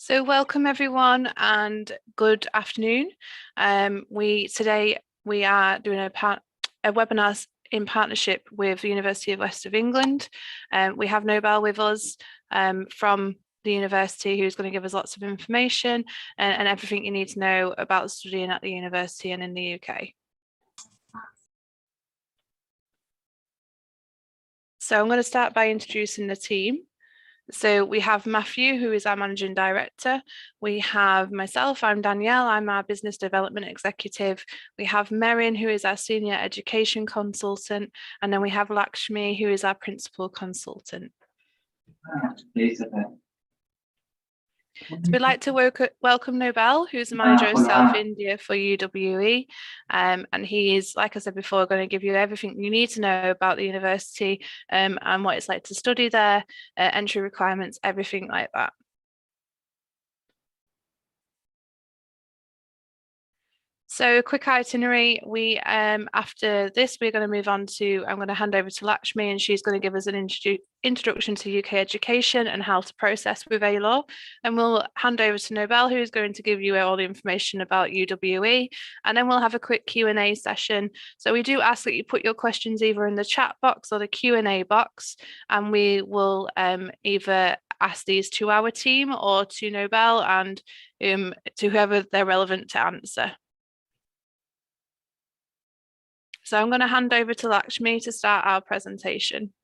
So welcome everyone and good afternoon. Today we are doing a webinar in partnership with the University of West of England. We have Nobel with us from the university, who's going to give us lots of information and everything you need to know about studying at the university and in the UK. So I'm going to start by introducing the team. So we have Matthew, who is our Managing Director. We have myself, I'm Danielle, I'm our Business Development Executive. We have Merin, who is our Senior Education Consultant. And then we have Lakshmi, who is our Principal Consultant. So we'd like to welcome Nobel, who's the Manager of South India for UWE. And he is, like I said before, going to give you everything you need to know about the university and what it's like to study there, entry requirements, everything like that. So a quick itinerary, after this, we're going to move on to, I'm going to hand over to Lakshmi, and she's going to give us an introduction to UK education and how to process with A-Law. And we'll hand over to Nobel, who is going to give you all the information about UWE. And then we'll have a quick Q&A session. So we do ask that you put your questions either in the chat box or the Q&A box, and we will either ask these to our team or to Nobel and to whoever they're relevant to answer. So I'm going to hand over to Lakshmi to start our presentation.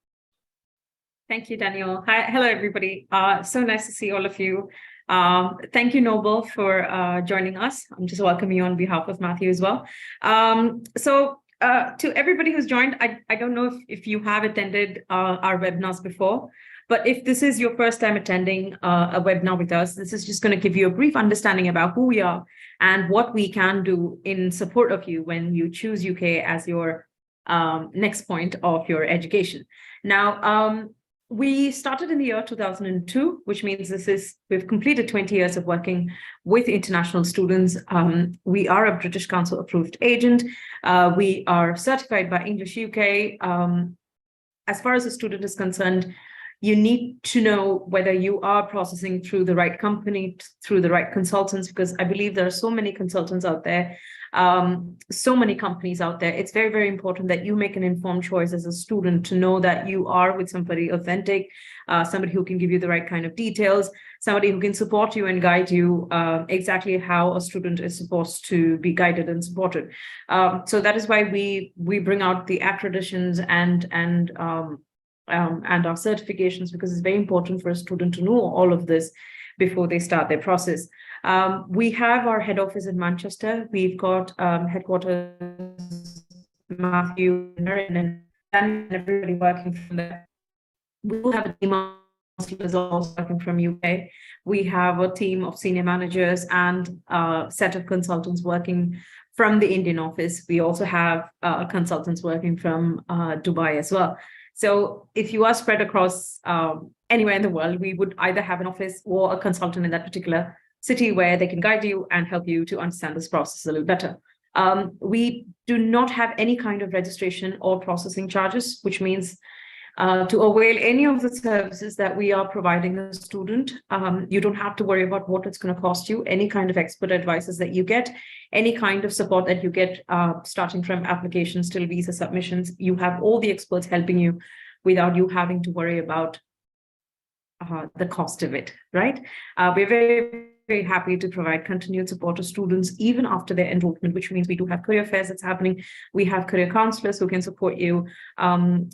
Thank you, Danielle. Hi, hello, everybody. So nice to see all of you. Thank you, Nobel, for joining us. I'm just welcoming you on behalf of Matthew as well. To everybody who's joined, I don't know if you have attended our webinars before, but if this is your first time attending a webinar with us, this is just going to give you a brief understanding about who we are and what we can do in support of you when you choose UK as your next point of your education. Now, we started in the year 2002, which means we've completed 20 years of working with international students. We are a British Council approved agent. We are certified by English UK. As far as a student is concerned, you need to know whether you are processing through the right company, through the right consultants, because I believe there are so many consultants out there, so many companies out there. It's very, very important that you make an informed choice as a student to know that you are with somebody authentic, somebody who can give you the right kind of details, somebody who can support you and guide you exactly how a student is supposed to be guided and supported. So that is why we bring out the accreditations and our certifications, because it's very important for a student to know all of this before they start their process. We have our head office in Manchester. We've got headquarters, Matthew, and everybody working from there. We will have a team of also working from UK. We have a team of senior managers and a set of consultants working from the Indian office. We also have consultants working from Dubai as well. So if you are spread across anywhere in the world, we would either have an office or a consultant in that particular city where they can guide you and help you to understand this process a little better. We do not have any kind of registration or processing charges, which means to avail any of the services that we are providing a student, you don't have to worry about what it's going to cost you. Any kind of expert advices that you get, any kind of support that you get, starting from applications till visa submissions, you have all the experts helping you without you having to worry about the cost of it, right? We're very, very happy to provide continued support to students even after their enrollment, which means we do have career fairs that's happening. We have career counselors who can support you.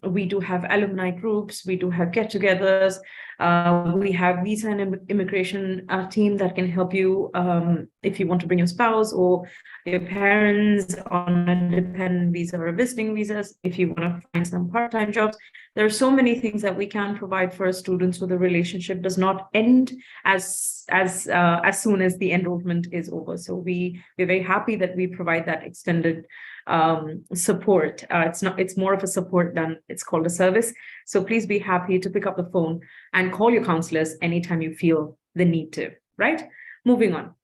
We do have alumni groups. We do have get-togethers. We have visa and immigration team that can help you if you want to bring your spouse or your parents on a dependent visa or a visiting visas, if you want to find some part-time jobs. There are so many things that we can provide for a student so the relationship does not end as soon as the enrollment is over. So we're very happy that we provide that extended support. It's more of a support than it's called a service. So please be happy to pick up the phone and call your counselors anytime you feel the need to, right? Moving on.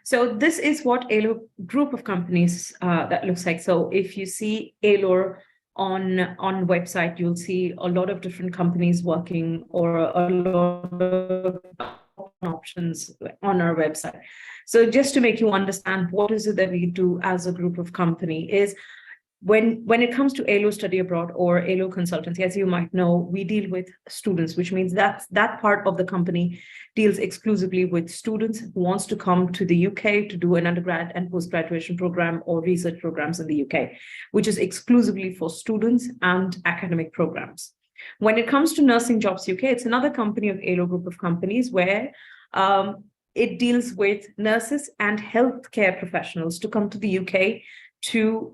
So this is what A-Law group of companies that looks like. So if you see A-Law on website, you'll see a lot of different companies working, or a lot of options on our website. So just to make you understand what is it that we do as a group of company is, when it comes to ALO study abroad or ALO consultancy, as you might know, we deal with students, which means that part of the company deals exclusively with students who wants to come to the UK to do an undergrad and post-graduation program or research programs in the UK, which is exclusively for students and academic programs. When it comes to Nursing Jobs UK, it's another company of ALO group of companies where it deals with nurses and healthcare professionals to come to the UK to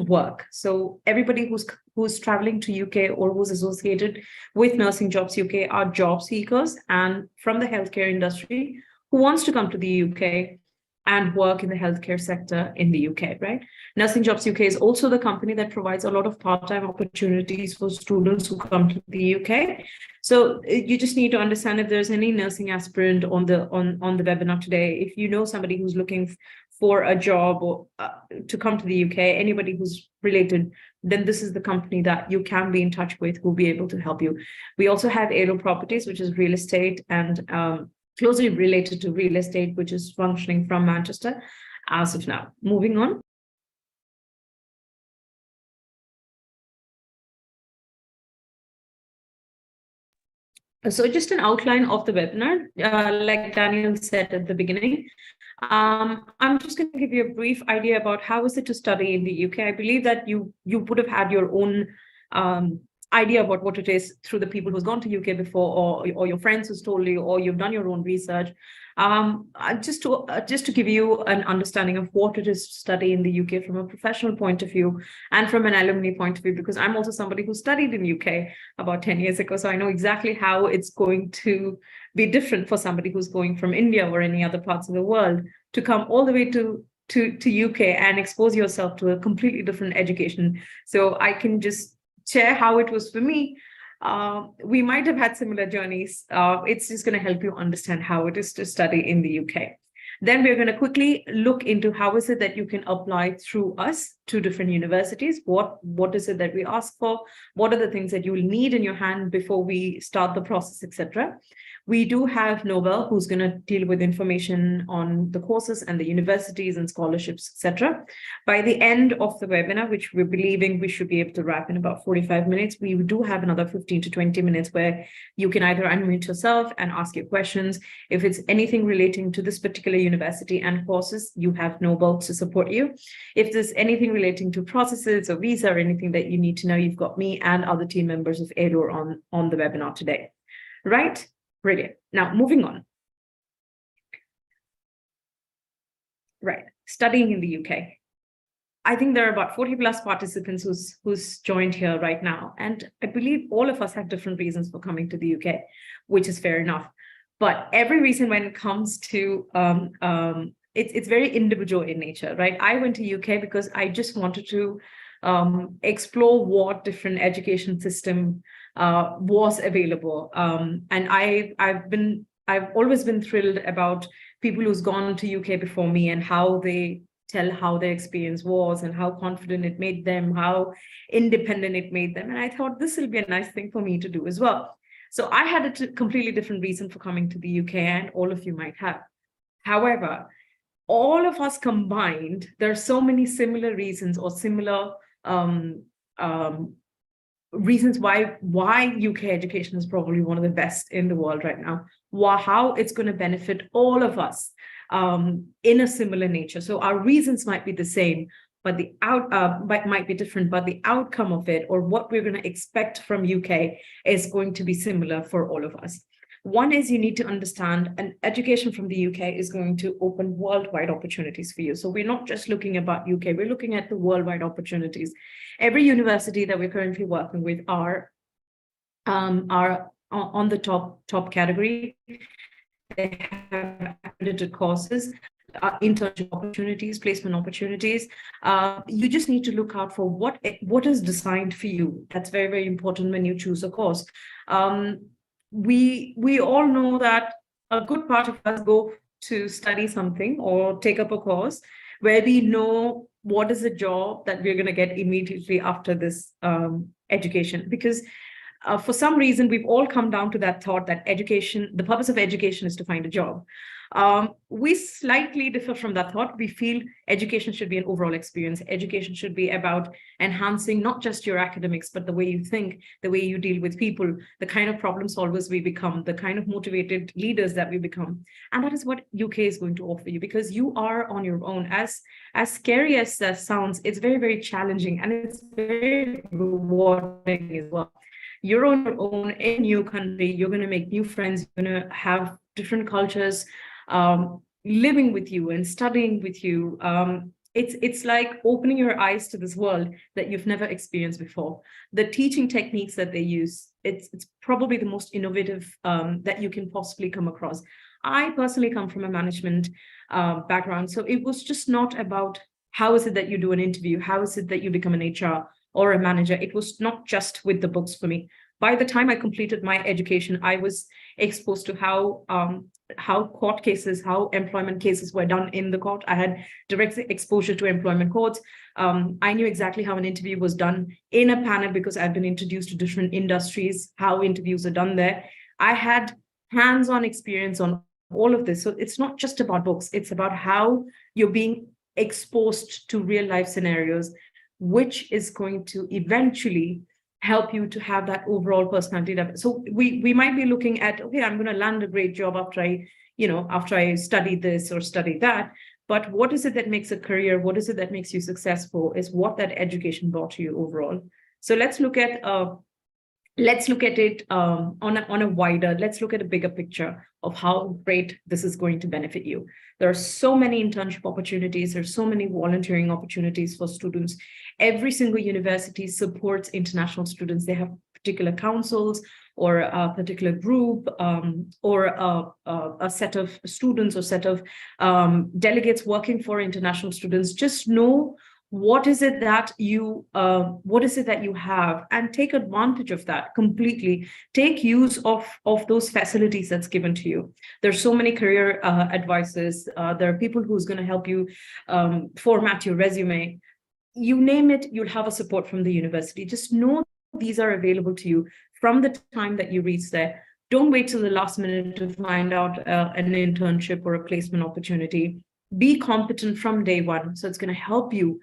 work. So everybody who's traveling to UK or who's associated with Nursing Jobs UK are job seekers and from the healthcare industry who wants to come to the UK and work in the healthcare sector in the UK, right? Nursing Jobs UK is also the company that provides a lot of part-time opportunities for students who come to the UK. So you just need to understand, if there's any nursing aspirant on the webinar today, if you know somebody who's looking for a job or to come to the UK, anybody who's related, then this is the company that you can be in touch with, who'll be able to help you. We also have ALO Properties, which is real estate and closely related to real estate, which is functioning from Manchester as of now. Moving on. So just an outline of the webinar, like Daniel said at the beginning. I'm just going to give you a brief idea about how is it to study in the UK. I believe that you would have had your own idea about what it is through the people who's gone to UK before, or your friends who's told you, or you've done your own research. Just to give you an understanding of what it is to study in the UK from a professional point of view and from an alumni point of view, because I'm also somebody who studied in UK about 10 years ago, so I know exactly how it's going to be different for somebody who's going from India or any other parts of the world to come all the way to UK and expose yourself to a completely different education. So I can just share how it was for me. We might have had similar journeys. It's just going to help you understand how it is to study in the UK. Then we're going to quickly look into how is it that you can apply through us to different universities. What is it that we ask for? What are the things that you will need in your hand before we start the process, etc. We do have Nobel, who's going to deal with information on the courses and the universities and scholarships, etc. By the end of the webinar, which we're believing we should be able to wrap in about 45 minutes, we do have another 15 to 20 minutes where you can either unmute yourself and ask your questions. If it's anything relating to this particular university and courses, you have Nobel to support you. If there's anything relating to processes or visa or anything that you need to know, you've got me and other team members of ALO on the webinar today. Right? Brilliant. Now, moving on. Right, studying in the UK. I think there are about 40 plus participants who's joined here right now. And I believe all of us have different reasons for coming to the UK, which is fair enough. But every reason when it comes to, it's very individual in nature, right? I went to UK because I just wanted to explore what different education system was available. And I've always been thrilled about people who's gone to UK before me and how they tell how their experience was and how confident it made them, how independent it made them. And I thought this will be a nice thing for me to do as well. So I had a completely different reason for coming to the UK, and all of you might have. However, all of us combined, there are so many similar reasons or similar reasons why UK education is probably one of the best in the world right now, how it's going to benefit all of us in a similar nature. So our reasons might be the same, but the might be different, but the outcome of it, or what we're going to expect from UK, is going to be similar for all of us. One is, you need to understand an education from the UK is going to open worldwide opportunities for you. So we're not just looking about UK, we're looking at the worldwide opportunities. Every university that we're currently working with are on the top category. They have accredited courses, internship opportunities, placement opportunities. You just need to look out for what is designed for you. That's very, very important when you choose a course. We all know that a good part of us go to study something or take up a course where we know what is the job that we're going to get immediately after this education? Because for some reason, we've all come down to that thought that education, the purpose of education is to find a job. We slightly differ from that thought. We feel education should be an overall experience. Education should be about enhancing not just your academics, but the way you think, the way you deal with people, the kind of problem solvers we become, the kind of motivated leaders that we become. And that is what UK is going to offer you, because you are on your own. As scary as that sounds, it's very, very challenging, and it's very rewarding as well. You're on your own in a new country. You're going to make new friends. You're going to have different cultures living with you and studying with you. It's like opening your eyes to this world that you've never experienced before. The teaching techniques that they use, it's probably the most innovative that you can possibly come across. I personally come from a management background, so it was just not about how is it that you do an interview, how is it that you become an HR or a manager. It was not just with the books for me. By the time I completed my education, I was exposed to how court cases, how employment cases were done in the court. I had direct exposure to employment courts. I knew exactly how an interview was done in a panel because I've been introduced to different industries, how interviews are done there. I had hands-on experience on all of this. So it's not just about books. It's about how you're being exposed to real life scenarios, which is going to eventually help you to have that overall personality development. So we might be looking at, okay, I'm going to land a great job after I study this or study that. But what is it that makes a career? What is it that makes you successful? Is what that education brought to you overall. So let's look at it on a wider, let's look at a bigger picture of how great this is going to benefit you. There are so many internship opportunities. There's so many volunteering opportunities for students. Every single university supports international students. They have particular councils or a particular group or a set of students or set of delegates working for international students. Just know what is it that you have, and take advantage of that completely. Take use of those facilities that's given to you. There's so many career advisors. There are people who's going to help you format your resume. You name it, you'll have a support from the university. Just know these are available to you from the time that you reach there. Don't wait till the last minute to find out an internship or a placement opportunity. Be competent from day one. So it's going to help you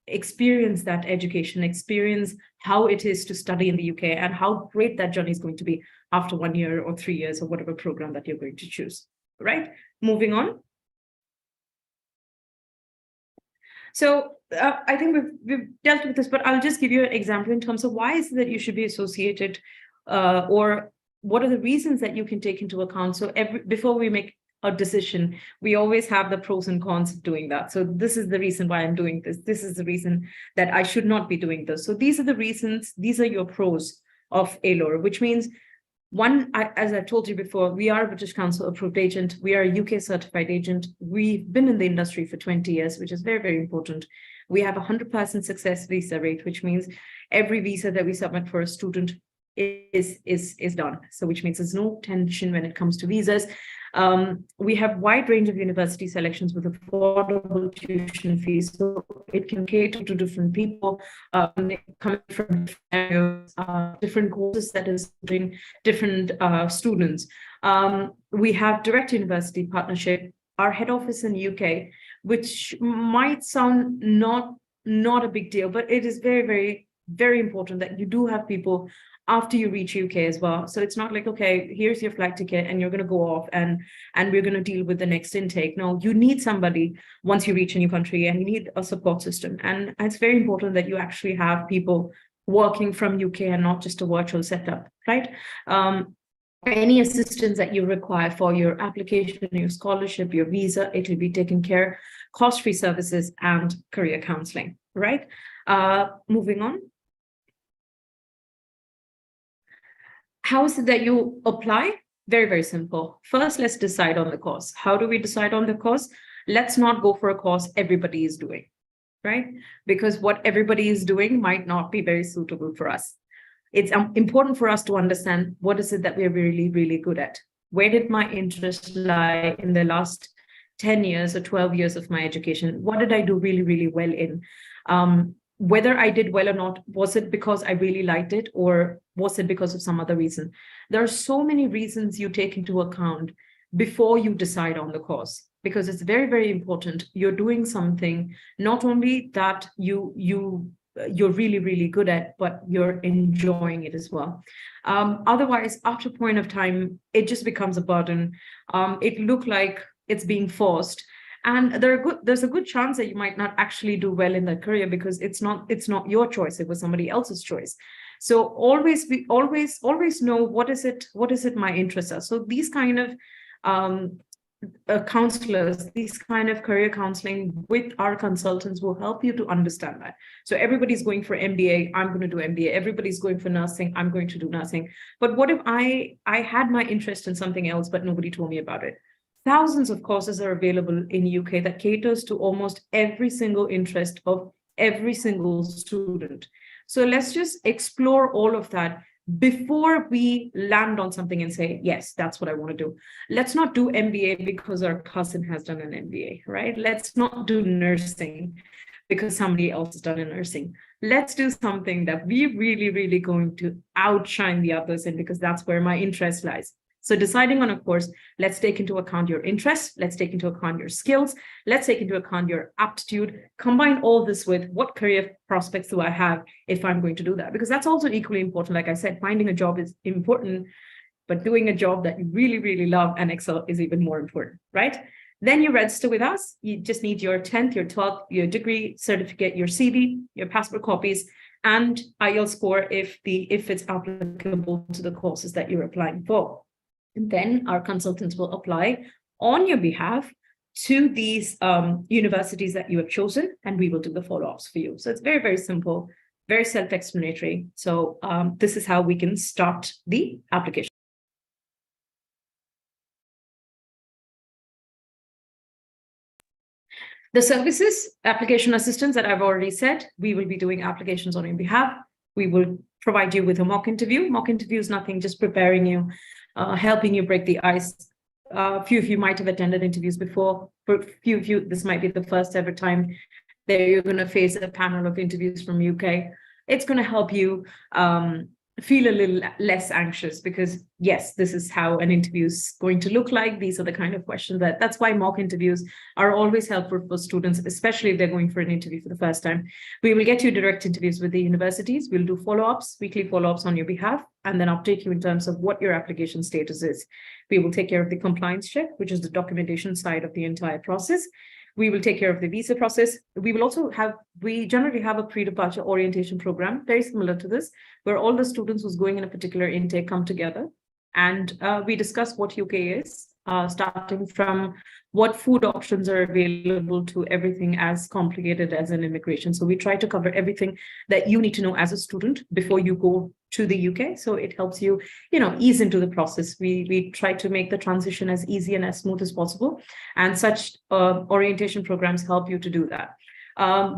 experience that education, experience how it is to study in the UK, and how great that journey is going to be after 1 year or 3 years or whatever program that you're going to choose. Right? Moving on. So I think we've dealt with this, but I'll just give you an example in terms of why is it that you should be associated or what are the reasons that you can take into account. So before we make a decision, we always have the pros and cons of doing that. So this is the reason why I'm doing this. This is the reason that I should not be doing this. So these are the reasons, these are your pros of AILOR, which means one, as I told you before, we are a British Council approved agent. We are a UK certified agent. We've been in the industry for 20 years, which is very, very important. We have 100% success visa rate, which means every visa that we submit for a student is done. So which means there's no tension when it comes to visas. We have wide range of university selections with affordable tuition fees, so it can cater to different people coming from different courses that is doing different students. We have direct university partnership. Our head office in UK, which might sound not a big deal, but it is very, very, very important that you do have people after you reach UK as well. So it's not like, okay, here's your flight ticket and you're going to go off and we're going to deal with the next intake. No, you need somebody once you reach a new country, and you need a support system. And it's very important that you actually have people working from UK and not just a virtual setup, right? Any assistance that you require for your application, your scholarship, your visa, it will be taken care, cost-free services and career counseling, right? Moving on. How is it that you apply? Very, very simple. First, let's decide on the course. How do we decide on the course? Let's not go for a course everybody is doing, right? Because what everybody is doing might not be very suitable for us. It's important for us to understand what is it that we're really, really good at. Where did my interest lie in the last 10 years or 12 years of my education, what did I do really, really well in? Whether I did well or not, was it because I really liked it, or was it because of some other reason? There are so many reasons you take into account before you decide on the course, because it's very, very important. You're doing something not only that you're really, really good at, but you're enjoying it as well. Otherwise, after a point of time, it just becomes a burden. It look like it's being forced. And there's a good chance that you might not actually do well in that career, because it's not your choice. It was somebody else's choice. So always know what is it my interests are. So these kind of counselors, these kind of career counseling with our consultants will help you to understand that. So everybody's going for MBA, I'm going to do MBA. Everybody's going for nursing, I'm going to do nursing. But what if I had my interest in something else, but nobody told me about it? Thousands of courses are available in UK that caters to almost every single interest of every single student. So let's just explore all of that before we land on something and say, yes, that's what I want to do. Let's not do MBA because our cousin has done an MBA, right? Let's not do nursing because somebody else has done a nursing. Let's do something that we really, really going to outshine the others in, because that's where my interest lies. So deciding on a course, let's take into account your interests, let's take into account your skills, let's take into account your aptitude, combine all this with what career prospects do I have if I'm going to do that? Because that's also equally important. Like I said, finding a job is important, but doing a job that you really, really love and excel is even more important, right? Then you register with us. You just need your 10th, your 12th, your degree certificate, your CV, your passport copies, and IELTS score if it's applicable to the courses that you're applying for. And then our consultants will apply on your behalf to these universities that you have chosen, and we will do the follow-ups for you. So it's very, very simple, very self-explanatory. So this is how we can start the application. The services, application assistance that I've already said, we will be doing applications on your behalf. We will provide you with a mock interview. Mock interview is nothing, just preparing you, helping you break the ice. A few of you might have attended interviews before. For a few of you, this might be the first ever time that you're going to face a panel of interviews from UK. It's going to help you feel a little less anxious, because yes, this is how an interview is going to look like. These are the kind of questions that's why mock interviews are always helpful for students, especially if they're going for an interview for the first time. We will get you direct interviews with the universities. We'll do follow-ups, weekly follow-ups on your behalf, and then update you in terms of what your application status is. We will take care of the compliance check, which is the documentation side of the entire process. We will take care of the visa process. We generally have a pre-departure orientation program, very similar to this, where all the students who's going in a particular intake come together, and we discuss what UK is, starting from what food options are available to everything as complicated as an immigration. So we try to cover everything that you need to know as a student before you go to the UK. So it helps you, ease into the process. We try to make the transition as easy and as smooth as possible. And such orientation programs help you to do that.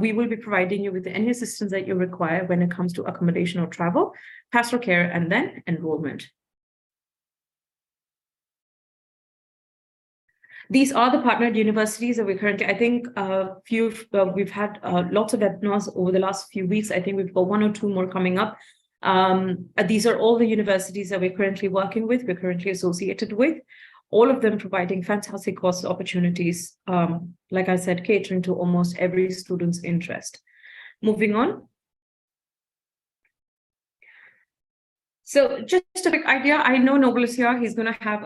We will be providing you with any assistance that you require when it comes to accommodation or travel, pastoral care, and then enrollment. These are the partnered universities that we currently, I think we've had lots of webinars over the last few weeks. I think we've got 1 or 2 more coming up. These are all the universities that we're currently working with, we're currently associated with, all of them providing fantastic course opportunities, like I said, catering to almost every student's interest. Moving on. So just a quick idea, I know Noble is here. He's going to have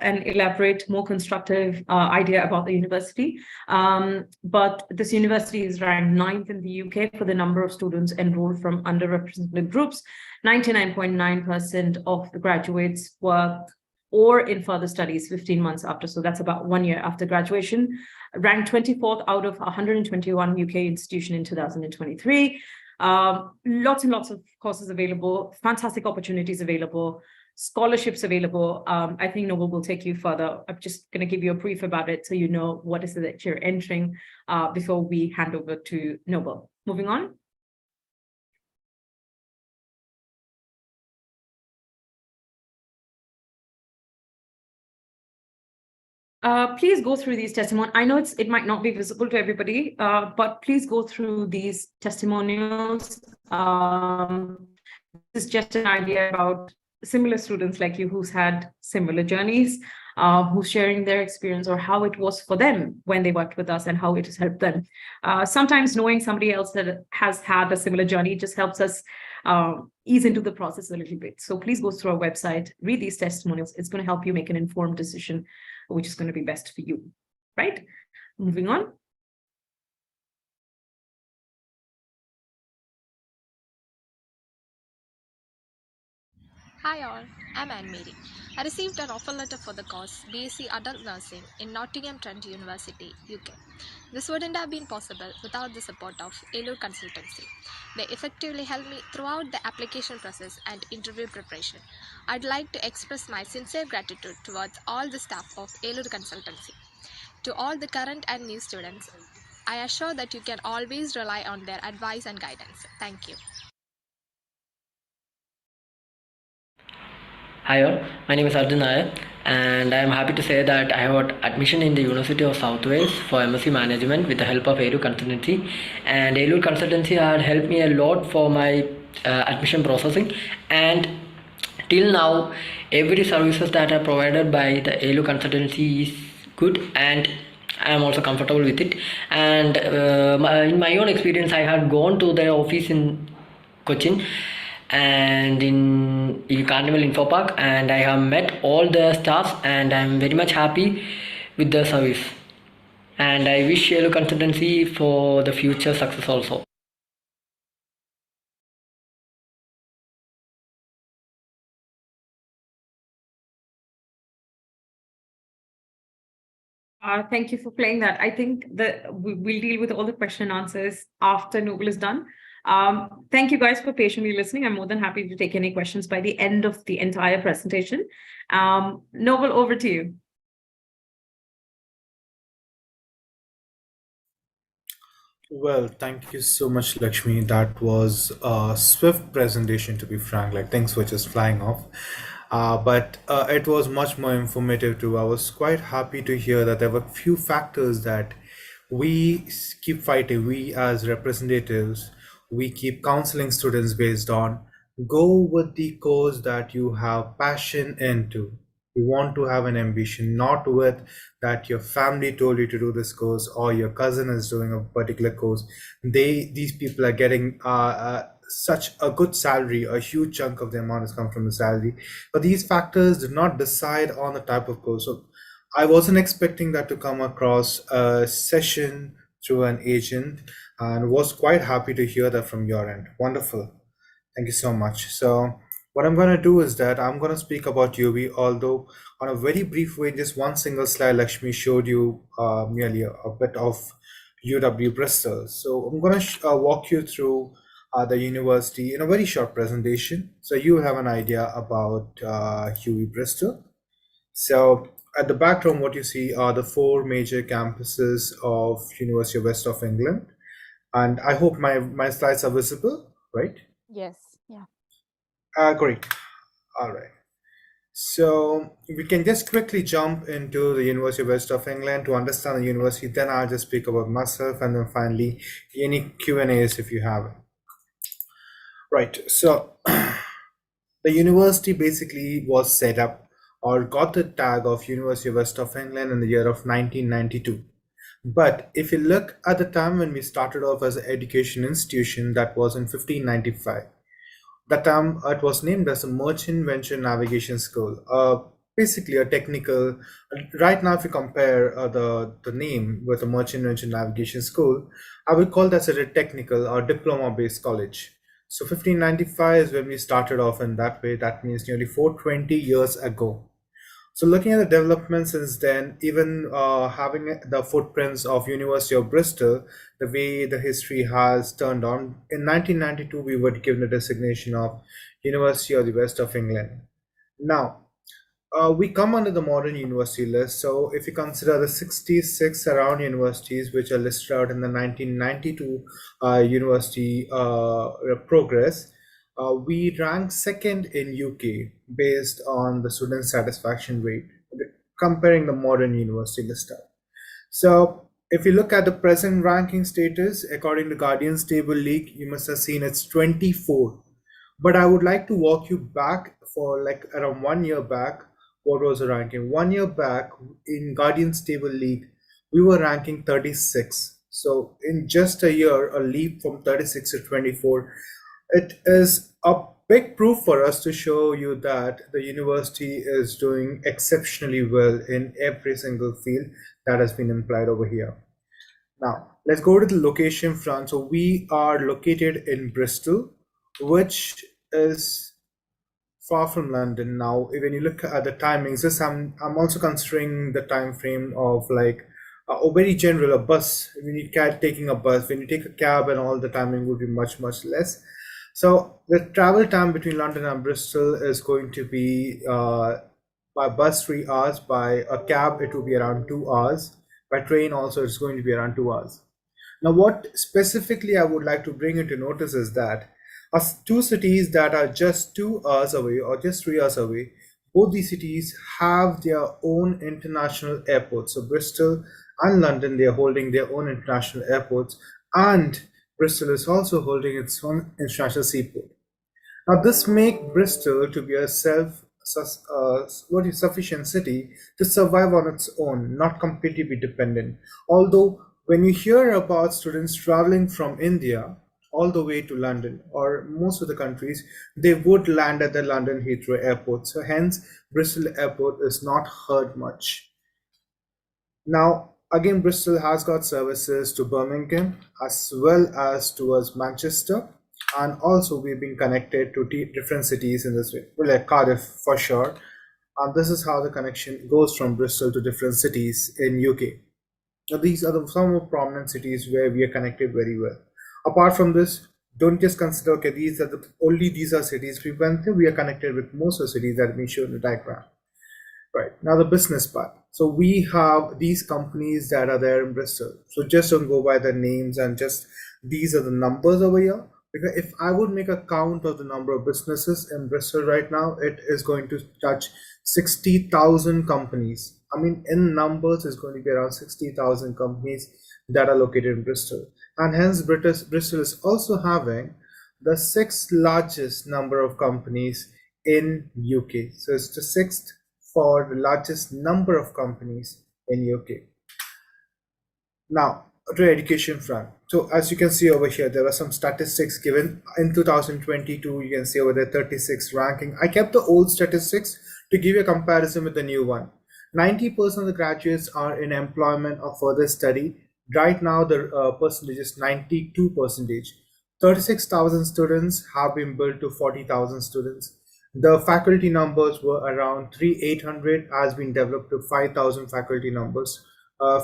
an elaborate, more constructive idea about the university. But this university is ranked 9th in the UK for the number of students enrolled from underrepresented groups. 99.9% of the graduates work or in further studies 15 months after. So that's about 1 year after graduation. Ranked 24th out of 121 UK institutions in 2023. Lots and lots of courses available, fantastic opportunities available, scholarships available. I think Noble will take you further. I'm just going to give you a brief about it so you know what is it that you're entering before we hand over to Noble. Moving on. Please go through these testimonials. I know it might not be visible to everybody, but please go through these testimonials. This is just an idea about similar students like you who's had similar journeys, who's sharing their experience or how it was for them when they worked with us and how it has helped them. Sometimes knowing somebody else that has had a similar journey just helps us ease into the process a little bit. So please go through our website, read these testimonials. It's going to help you make an informed decision, which is going to be best for you, right? Moving on. Hi all, I'm Anne Mary. I received an offer letter for the course BSc Adult Nursing in Nottingham Trent University, UK. This wouldn't have been possible without the support of Elur Consultancy. They effectively helped me throughout the application process and interview preparation. I'd like to express my sincere gratitude towards all the staff of Elur Consultancy. To all the current and new students, I assure that you can always rely on their advice and guidance. Thank you. Hi all, my name is Arjun Nair and I am happy to say that I have got admission in the University of South Wales for MSc Management with the help of Elur Consultancy, and Elur Consultancy had helped me a lot for my admission processing, and till now every services that are provided by the Elur Consultancy is good and I am also comfortable with it. And in my own experience I had gone to their office in Cochin and in Carnival Info Park, and I have met all the staffs and I am very much happy with the service, and I wish Yellow Consultancy for the future success also. Thank you for playing that. I think that we'll deal with all the question and answers after Noble is done. Thank you guys for patiently listening. I'm more than happy to take any questions by the end of the entire presentation. Noble, over to you. Well, thank you so much, Lakshmi. That was a swift presentation, to be frank. Like things were just flying off. But it was much more informative too. I was quite happy to hear that there were few factors that we keep fighting. We as representatives, we keep counseling students based on go with the course that you have passion into. You want to have an ambition, not with that your family told you to do this course or your cousin is doing a particular course. These people are getting such a good salary, a huge chunk of the amount has come from the salary. But these factors did not decide on the type of course. So I wasn't expecting that to come across a session through an agent, and was quite happy to hear that from your end. Wonderful. Thank you so much. So what I'm going to do is that I'm going to speak about UB, although on a very brief way, just one single slide, Lakshmi showed you merely a bit of UW Bristol. So I'm going to walk you through the university in a very short presentation. So you have an idea about UW Bristol. So at the background, what you see are the four major campuses of University of West of England. And I hope my slides are visible, right? Yes, yeah. Great. All right. So we can just quickly jump into the University of West of England to understand the university. Then I'll just speak about myself, and then finally any Q&As if you have it. Right. So the university basically was set up or got the tag of University of West of England in the year of 1992. But if you look at the time when we started off as an education institution, that was in 1595. That time it was named as a Merchant Venture Navigation School. Basically a technical. Right now, if you compare the name with a Merchant Venture Navigation School, I would call that a technical or diploma-based college. So 1595 is when we started off in that way. That means nearly 420 years ago. So looking at the development since then, even having the footprints of University of Bristol, the way the history has turned on, in 1992, we were given the designation of University of the West of England. Now, we come under the modern university list. So if you consider the 66 around universities, which are listed out in the 1992 university progress, we rank second in UK based on the student satisfaction rate. comparing the modern university list out. So if you look at the present ranking status, according to Guardian Stable League, you must have seen it's 24. But I would like to walk you back for like around 1 year back. What was the ranking? 1 year back in Guardian Stable League, we were ranking 36. So in just a year, a leap from 36 to 24. It is a big proof for us to show you that the university is doing exceptionally well in every single field that has been implied over here. Now, let's go to the location front. So we are located in Bristol, which is far from London. Now, when you look at the timings, this I'm also considering the time frame of like a very general, a bus. When you taking a bus, when you take a cab and all, the timing would be much less. So the travel time between London and Bristol is going to be by bus 3 hours, by a cab it will be around 2 hours, by train also it's going to be around 2 hours. Now what specifically I would like to bring into notice is that two cities that are just 2 hours away or just 3 hours away, both these cities have their own international airports. So Bristol and London, they are holding their own international airports, and Bristol is also holding its own international seaport. Now, this makes Bristol to be a sufficient city to survive on its own, not completely be dependent. Although, when you hear about students traveling from India all the way to London or most of the countries, they would land at the London Heathrow Airport. So, hence, Bristol Airport is not heard much. Now, again, Bristol has got services to Birmingham as well as towards Manchester, and also we've been connected to different cities in this way, well, like Cardiff for sure. And this is how the connection goes from Bristol to different cities in UK. Now, these are some more prominent cities where we are connected very well. Apart from this, don't just consider, okay, these are cities we went through. We are connected with most of the cities that we show in the diagram. Right, now the business part. So we have these companies that are there in Bristol. So just don't go by the names and just these are the numbers over here. Because if I would make a count of the number of businesses in Bristol right now, it is going to touch 60,000 companies. I mean, in numbers, it's going to be around 60,000 companies that are located in Bristol. And hence, Bristol is also having the 6th largest number of companies in UK. So it's the 6th for the largest number of companies in UK. Now, to education front. So as you can see over here, there are some statistics given in 2022. You can see over there 36 ranking. I kept the old statistics to give you a comparison with the new one. 90% of the graduates are in employment or further study. Right now, the percentage is 92%. 36,000 students have been built to 40,000 students. The faculty numbers were around 3,800, has been developed to 5,000 faculty numbers.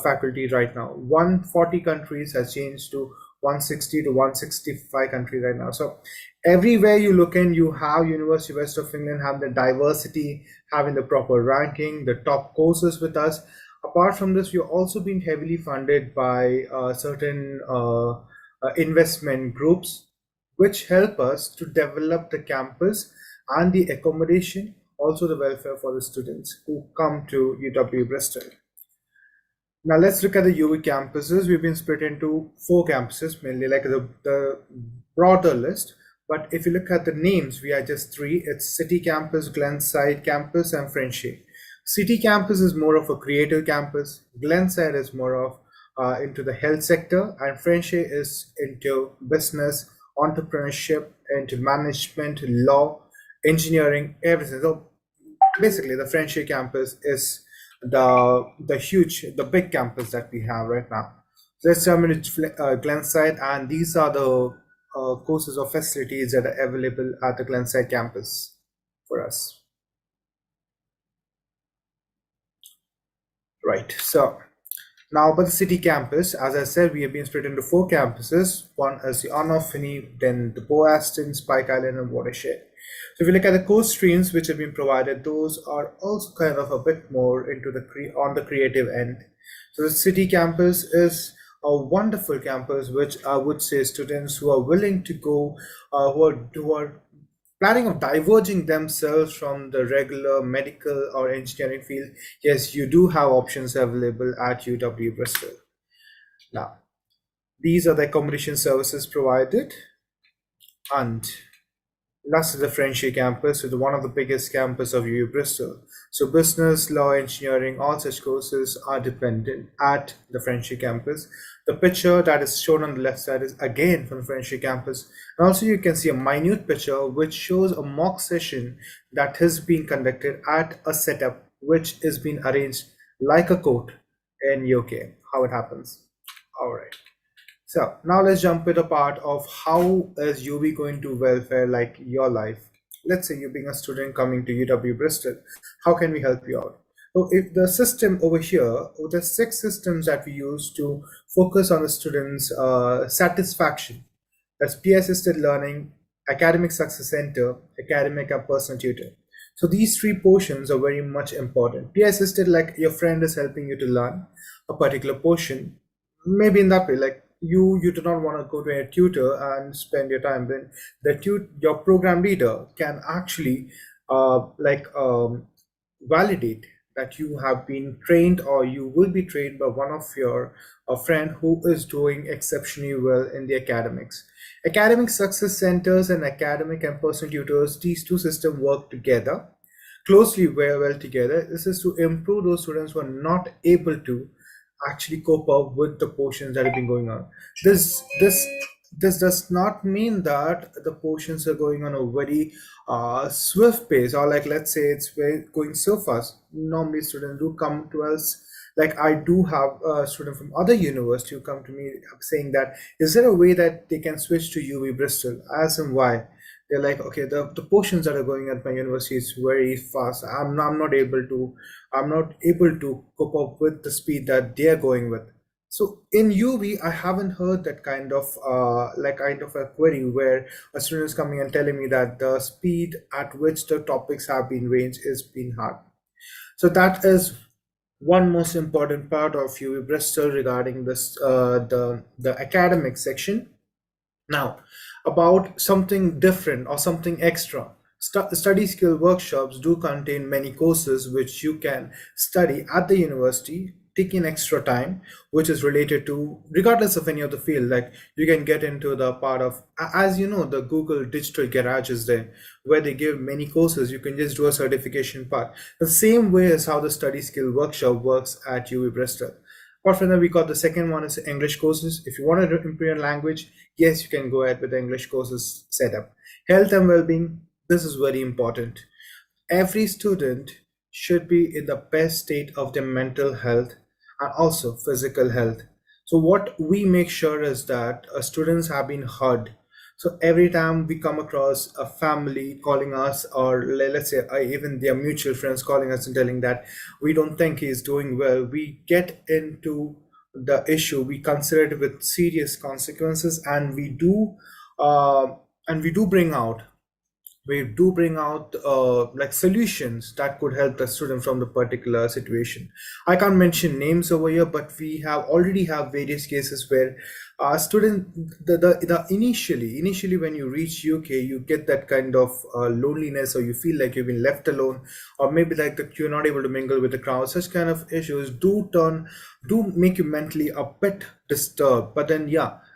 Faculty right now. 140 countries has changed to 160 to 165 countries right now. So everywhere you look in, you have University of West of England have the diversity, having the proper ranking, the top courses with us. Apart from this, we're also being heavily funded by certain investment groups, which help us to develop the campus and the accommodation, also the welfare for the students who come to UW Bristol. Now let's look at the UV campuses. We've been split into 4 campuses, mainly like the broader list. But if you look at the names, we are just 3. It's City Campus, Glenside Campus, and Frenchay. City Campus is more of a creative campus. Glenside is more of into the health sector, and Frenchay is into business, entrepreneurship, into management, law, engineering, everything. So basically, the Frenchay campus is the big campus that we have right now. So let's jump into Glenside, and these are the courses or facilities that are available at the Glenside campus for us. Right, so now about the city campus, as I said, we have been split into 4 campuses. One is the Onofini, then the Bow Aston, Spike Island, and Watershed. So if you look at the course streams which have been provided, those are also kind of a bit more into on the creative end. So the city campus is a wonderful campus, which I would say students who are willing to go, who are planning of diverging themselves from the regular medical or engineering field, yes, you do have options available at UW Bristol. Now, these are the accommodation services provided, and last is the Frenchy campus, with one of the biggest campus of UW Bristol. So business, law, engineering, all such courses are dependent at the Frenchy campus. The picture that is shown on the left side is again from the Frenchy campus. And also you can see a minute picture which shows a mock session that has been conducted at a setup which is being arranged like a court in UK, how it happens. All right. So now let's jump to the part of how is UB going to welfare like your life. Let's say you being a student coming to UW Bristol, how can we help you out? So if the system over here, the 6 systems that we use to focus on the students' satisfaction, that's peer-assisted learning, academic success center, academic and personal tutor. So these 3 portions are very much important. Peer-assisted, like your friend is helping you to learn a particular portion, maybe in that way, like you do not want to go to a tutor and spend your time, then your program leader can actually validate that you have been trained or you will be trained by one of your a friend who is doing exceptionally well in the academics. Academic success centers and academic and personal tutors, these 2 systems work together closely, very well together. This is to improve those students who are not able to actually cope up with the portions that have been going on. This does not mean that the portions are going on a very swift pace, or like let's say it's going so fast. Normally students do come to us, like I do have a student from other university who come to me saying that, is there a way that they can switch to UW Bristol? As and why? They're like, okay, the portions that are going at my university is very fast. I'm not able to cope up with the speed that they're going with. So in UV, I haven't heard that kind of a query where a student is coming and telling me that the speed at which the topics have been ranged is being hard. So that is one most important part of UW Bristol regarding this the academic section. Now, about something different or something extra. Study skill workshops do contain many courses which you can study at the university, taking extra time, which is related to, regardless of any other field, like you can get into the part of, as you know, the Google Digital Garage is there, where they give many courses. You can just do a certification part. The same way as how the study skill workshop works at UW Bristol. Apart from that, we got the second one is English courses. If you want to improve your language, yes, you can go ahead with the English courses setup. Health and well-being, this is very important. Every student should be in the best state of their mental health and also physical health. So what we make sure is that students have been heard. So every time we come across a family calling us, or let's say even their mutual friends calling us and telling that we don't think he's doing well, we get into the issue, we consider it with serious consequences, and we do bring out like solutions that could help the student from the particular situation. I can't mention names over here, but we have already have various cases where student the initially when you reach UK, you get that kind of loneliness, or you feel like you've been left alone, or maybe like that you're not able to mingle with the crowd. Such kind of issues do make you mentally a bit disturbed. But then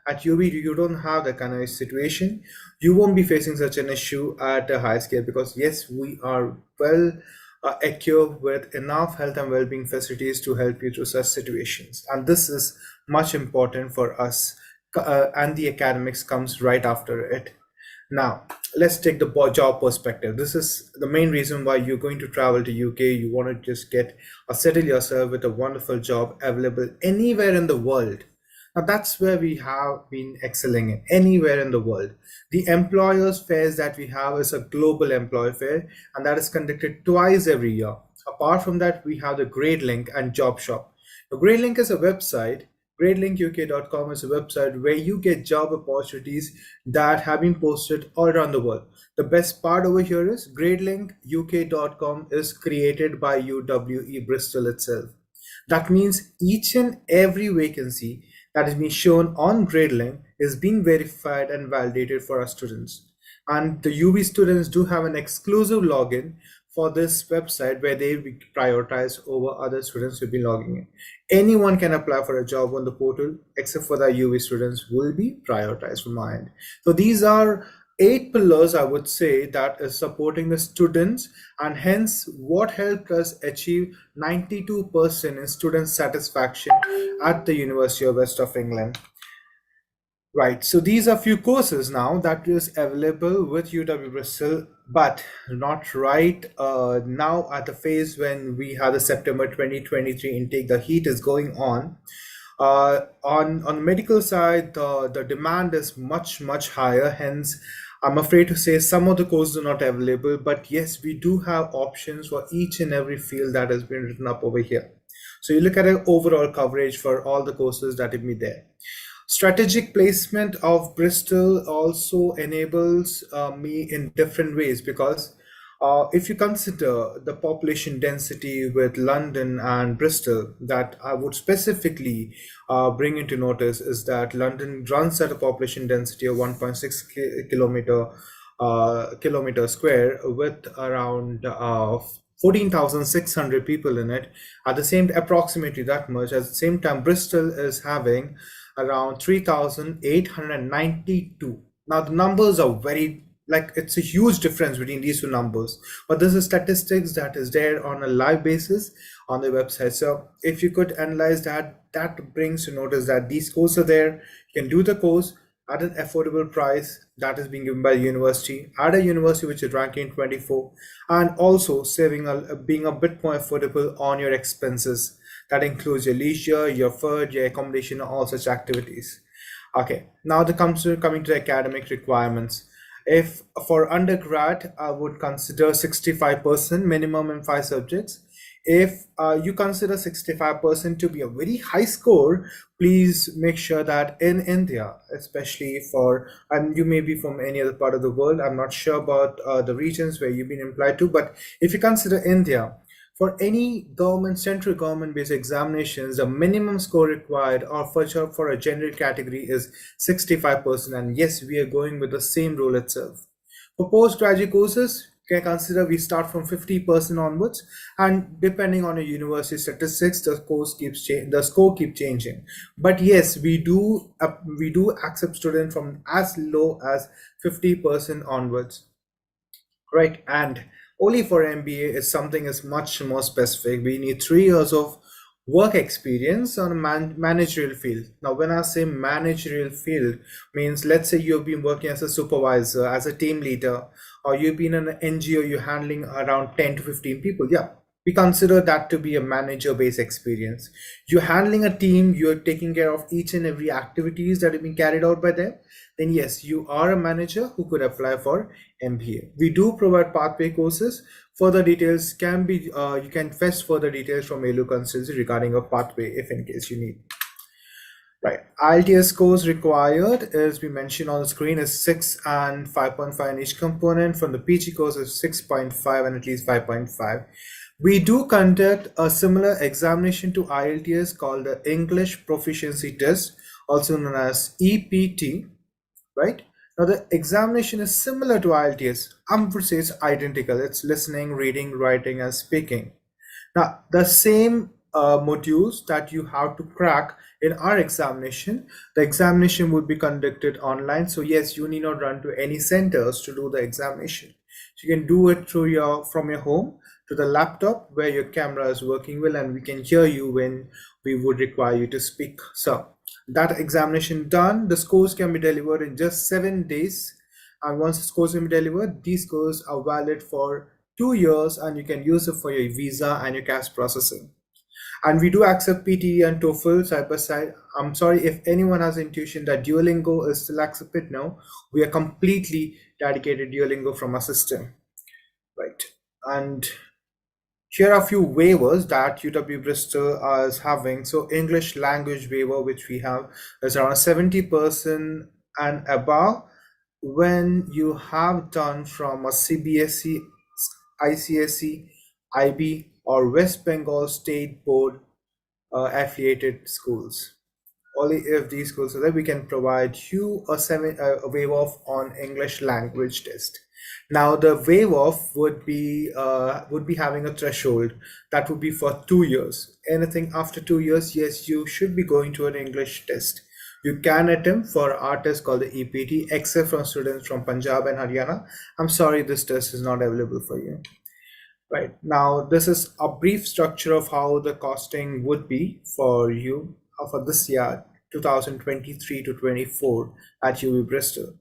at UB, you don't have that kind of situation. You won't be facing such an issue at a high scale, because yes, we are well equipped with enough health and well-being facilities to help you through such situations. And this is much important for us, and the academics comes right after it. Now, let's take the job perspective. This is the main reason why you're going to travel to UK. You want to just get or settle yourself with a wonderful job available anywhere in the world. Now that's where we have been excelling in, anywhere in the world. The employers fairs that we have is a global employer fair, and that is conducted twice every year. Apart from that, we have the GradeLink and Job Shop. The GradeLink is a website. GradeLinkUK.com is a website where you get job opportunities that have been posted all around the world. The best part over here is GradeLinkUK.com is created by UWE Bristol itself. That means each and every vacancy that is being shown on GradeLink is being verified and validated for our students. And the UB students do have an exclusive login for this website where they will be prioritized over other students who will be logging in. Anyone can apply for a job on the portal except for the UB students will be prioritized from my end. So these are 8 pillars, I would say, that is supporting the students, and hence what helped us achieve 92% in student satisfaction at the University of West of England. Right, so these are few courses now that is available with UW Bristol, but not right now at the phase when we have the September 2023 intake. The heat is going on. On the medical side, the demand is much higher. Hence, I'm afraid to say some of the courses are not available. But yes, we do have options for each and every field that has been written up over here. So you look at an overall coverage for all the courses that will be there. Strategic placement of Bristol also enables me in different ways, because if you consider the population density with London and Bristol, that I would specifically bring into notice is that London runs at a population density of 1.6 kilometer square with around 14,600 people in it. At the same, approximately that much. At the same time, Bristol is having around 3,892. Now the numbers are very, like, it's a huge difference between these two numbers, but this is statistics that is there on a live basis on the website. So if you could analyze that, that brings to notice that these courses are there. You can do the course at an affordable price that is being given by the university, at a university which is ranking 24, and also being a bit more affordable on your expenses. That includes your leisure, your food, your accommodation, all such activities. Okay, now coming to the academic requirements. If for undergrad, I would consider 65% minimum in 5 subjects. If you consider 65% to be a very high score, please make sure that in India, especially and you may be from any other part of the world, I'm not sure about the regions where you've been applied to, but if you consider India, for any central government based examinations, the minimum score required or for a general category is 65%. And yes, we are going with the same rule itself. For postgraduate courses, you can consider we start from 50% onwards, and depending on your university statistics, the score keeps changing. But yes, we do accept students from as low as 50% onwards, right? And only for MBA is something is much more specific. We need 3 years of work experience on a managerial field. Now, when I say managerial field, means let's say you've been working as a supervisor, as a team leader, or you've been in an NGO, you're handling around 10 to 15 people. Yeah, we consider that to be a manager-based experience. You're handling a team, you're taking care of each and every activities that have been carried out by them. Then yes, you are a manager who could apply for MBA. We do provide pathway courses. Further details can be, you can fetch further details from ALU consultancy regarding a pathway if in case you need. Right, IELTS scores required, as we mentioned on the screen, is 6 and 5.5 in each component. From the PG course is 6.5 and at least 5.5. We do conduct a similar examination to IELTS called the English Proficiency Test, also known as EPT, right? Now the examination is similar to IELTS. I would say it's identical. It's listening, reading, writing, and speaking. Now the same modules that you have to crack in our examination, the examination would be conducted online. So yes, you need not run to any centers to do the examination. So you can do it from your home to the laptop where your camera is working well, and we can hear you when we would require you to speak. So that examination done, the scores can be delivered in just 7 days. And once the scores can be delivered, these scores are valid for 2 years, and you can use it for your visa and your cash processing. And we do accept PTE and TOEFL side by side. I'm sorry if anyone has intuition that Duolingo is still accepted. No, we are completely dedicated Duolingo from our system, right? And here are a few waivers that UW Bristol is having. So English language waiver, which we have, is around 70% and above when you have done from a CBSE, ICSE, IB, or West Bengal State Board affiliated schools. Only if these schools are there, we can provide you a waive off on English language test. Now the waive off would be having a threshold that would be for 2 years. Anything after 2 years, yes, you should be going to an English test. You can attempt for our test called the EPT, except from students from Punjab and Haryana. I'm sorry, this test is not available for you. Right now, this is a brief structure of how the costing would be for you for this year, 2023 to 24 at UW Bristol.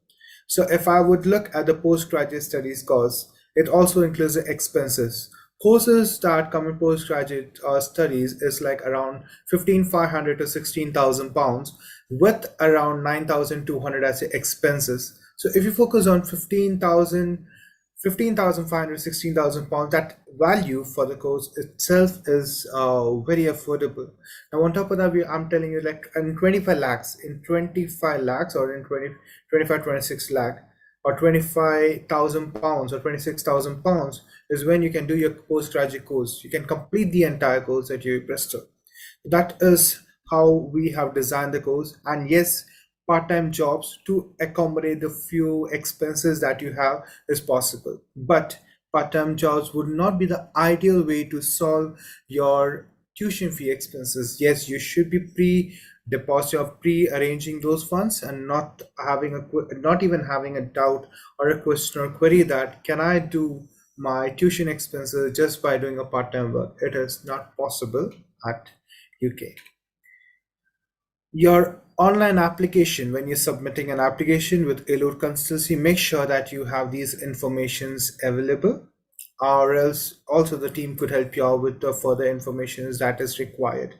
So if I would look at the postgraduate studies course, it also includes the expenses. Courses that come in postgraduate studies is like around 15,500 to 16,000 pounds with around 9,200 as the expenses. So if you focus on 15,500, 16,000 pounds, that value for the course itself is very affordable. Now on top of that, I'm telling you, like in 25 lakhs or in 25, 26 lakh or 25,000 pounds or 26,000 pounds is when you can do your postgraduate course. You can complete the entire course at UW Bristol. That is how we have designed the course. And yes, part-time jobs to accommodate the few expenses that you have is possible, but part-time jobs would not be the ideal way to solve your tuition fee expenses. Yes, you should be pre-arranging those funds and not even having a doubt or a question or query that can I do my tuition expenses just by doing a part-time work. It is not possible at UK. Your online application, when you're submitting an application with Elur Consultancy, make sure that you have these informations available, or else also the team could help you out with the further information that is required.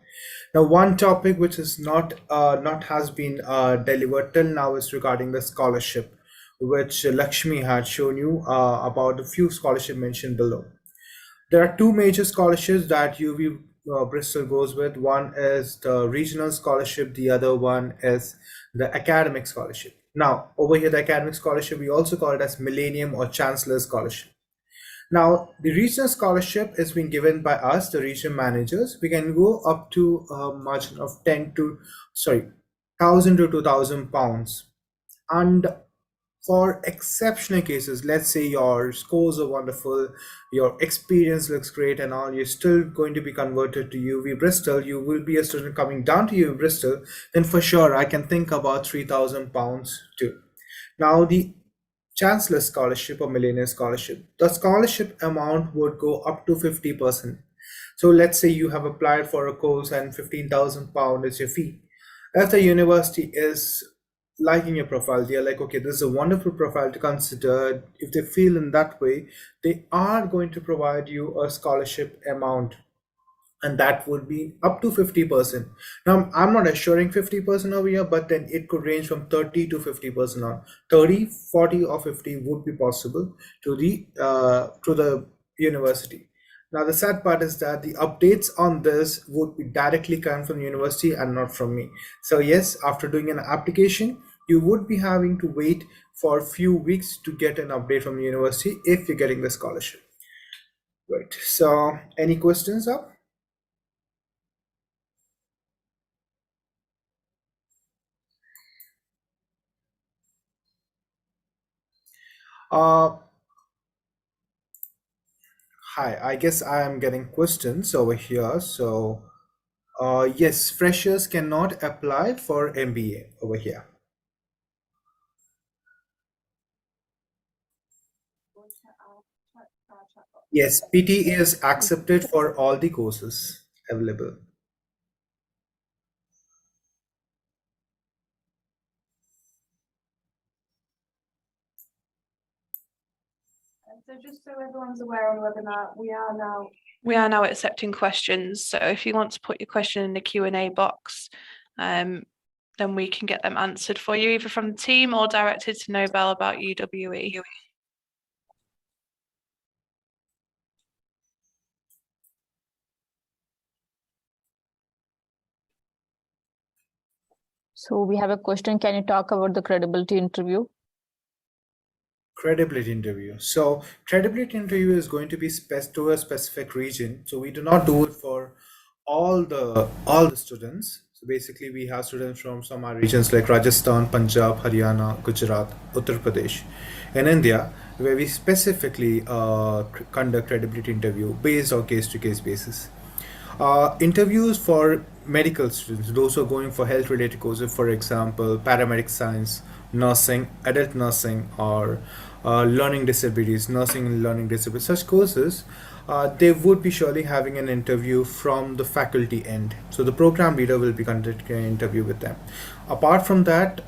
Now, one topic which is not has been delivered till now is regarding the scholarship, which Lakshmi had shown you about a few scholarship mentioned below. There are two major scholarships that UW Bristol goes with. One is the regional scholarship, the other one is the academic scholarship. Now, over here, the academic scholarship, we also call it as Millennium or Chancellor Scholarship. Now, the regional scholarship is being given by us, the region managers. We can go up to a margin of 1,000 to 2,000 pounds. And for exceptional cases, let's say your scores are wonderful, your experience looks great and all, you're still going to be converted to UW Bristol, you will be a student coming down to UW Bristol, then for sure I can think about 3,000 pounds too. Now the Chancellor Scholarship or Millennium Scholarship, the scholarship amount would go up to 50%. So let's say you have applied for a course and 15,000 pound is your fee. If the university is liking your profile, they're like, okay, this is a wonderful profile to consider. If they feel in that way, they are going to provide you a scholarship amount, and that would be up to 50%. Now, I'm not assuring 50% over here, but then it could range from 30 to 50% on 30, 40 or 50 would be possible to the university. Now, the sad part is that the updates on this would be directly coming from the university and not from me. So yes, after doing an application, you would be having to wait for a few weeks to get an update from the university if you're getting the scholarship. Right. So any questions up? Hi, I guess I am getting questions over here. So yes, freshers cannot apply for MBA over here. Yes, PT is accepted for all the courses available. So just so everyone's aware on the webinar, we are now accepting questions. So if you want to put your question in the Q&A box, then we can get them answered for you, either from the team or directed to Nobel about UWE. So we have a question. Can you talk about the credibility interview? Credibility interview. So credibility interview is going to be to a specific region. So we do not do it for all the students. So basically, we have students from some our regions like Rajasthan, Punjab, Haryana, Gujarat, Uttar Pradesh, in India, where we specifically conduct credibility interview based on case-to-case basis. Interviews for medical students, those who are going for health-related courses, for example, paramedic science, nursing, adult nursing, or learning disabilities, nursing and learning disabilities, such courses, they would be surely having an interview from the faculty end. So the program leader will be conducting an interview with them. Apart from that,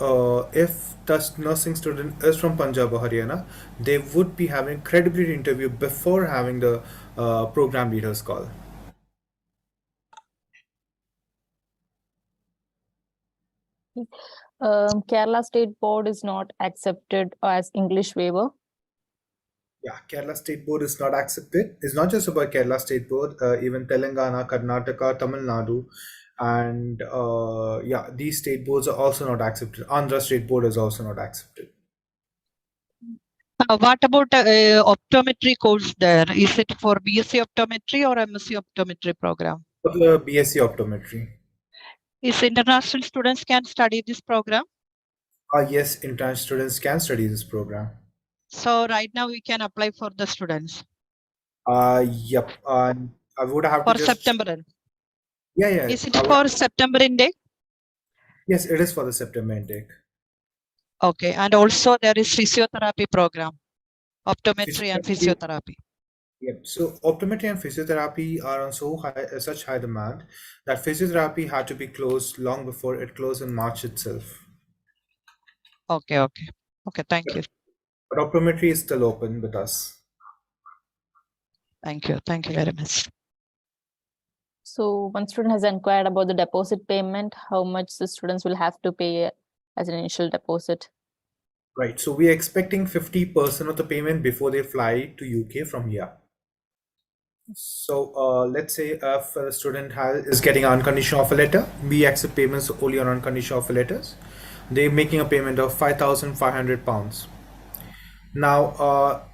if the nursing student is from Punjab or Haryana, they would be having credibility interview before having the program leader's call. Kerala State Board is not accepted as English waiver. Yeah, Kerala State Board is not accepted. It's not just about Kerala State Board, even Telangana, Karnataka, Tamil Nadu, and yeah, these state boards are also not accepted. Andhra State Board is also not accepted. What about optometry course there? Is it for BSc optometry or MSc optometry program? For the BSc optometry. Is international students can study this program? Yes, international students can study this program. So right now we can apply for the students Yep. I would have for to just. September end. Yeah. Is it I would- for September intake? Yes, it is for the September intake. Okay, and also there is physiotherapy program, optometry and Physiotherapy. physiotherapy. Yep. So optometry and physiotherapy are on such high demand that physiotherapy had to be closed long before it closed in March itself. Okay, thank you. But optometry is still open with us. Thank you very much. So one student has inquired about the deposit payment, how much the students will have to pay as an initial deposit. Right. So we are expecting 50% of the payment before they fly to UK from here. So let's say if a student is getting unconditional offer letter, we accept payments only on unconditional offer letters. They're making a payment of £5,500. Now,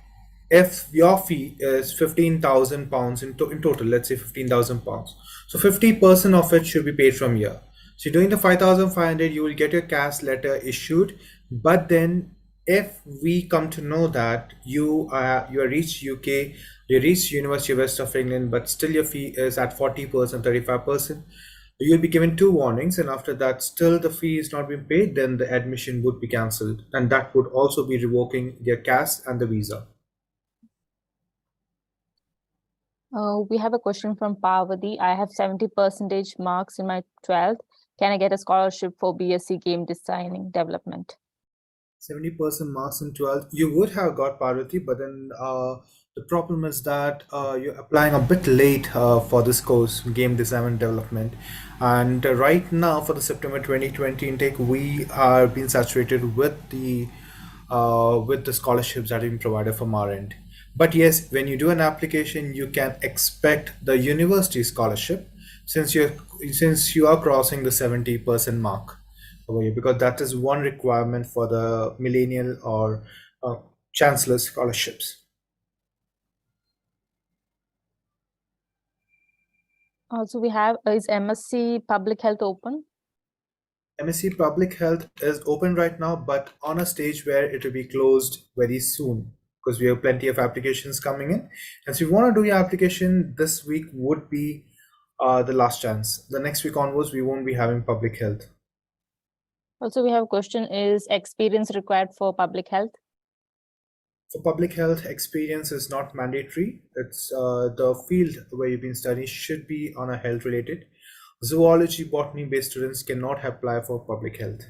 if your fee is £15,000 in total, let's say £15,000, so 50% of it should be paid from here. So doing the 5,500, you will get your cash letter issued. But then, if we come to know that you are reached UK, you reached University of West of England, but still your fee is at 40%, 35%, you'll be given 2 warnings, and after that still the fee is not being paid, then the admission would be cancelled, and that would also be revoking their cash and the visa. We have a question from Parvati. I have 70% marks in my 12th. Can I get a scholarship for BSc Game Designing Development? 70% marks in 12th, you would have got Parvati, but then the problem is that you're applying a bit late for this course, Game Design and Development. And right now for the September 2020 intake, we are being saturated with the scholarships that are being provided from our end. But yes, when you do an application, you can expect the university scholarship since you are crossing the 70% mark over here, because that is one requirement for the millennial or chancellor scholarships. Also, we have is MSc Public Health open? MSc Public Health is open right now, but on a stage where it will be closed very soon, because we have plenty of applications coming in. And so if you want to do your application, this week would be the last chance. The next week onwards, we won't be having Public Health. Also, we have a question, is experience required for public health? For public health, experience is not mandatory. It's the field where you've been studying should be on a health related. Zoology, botany based students cannot apply for public health.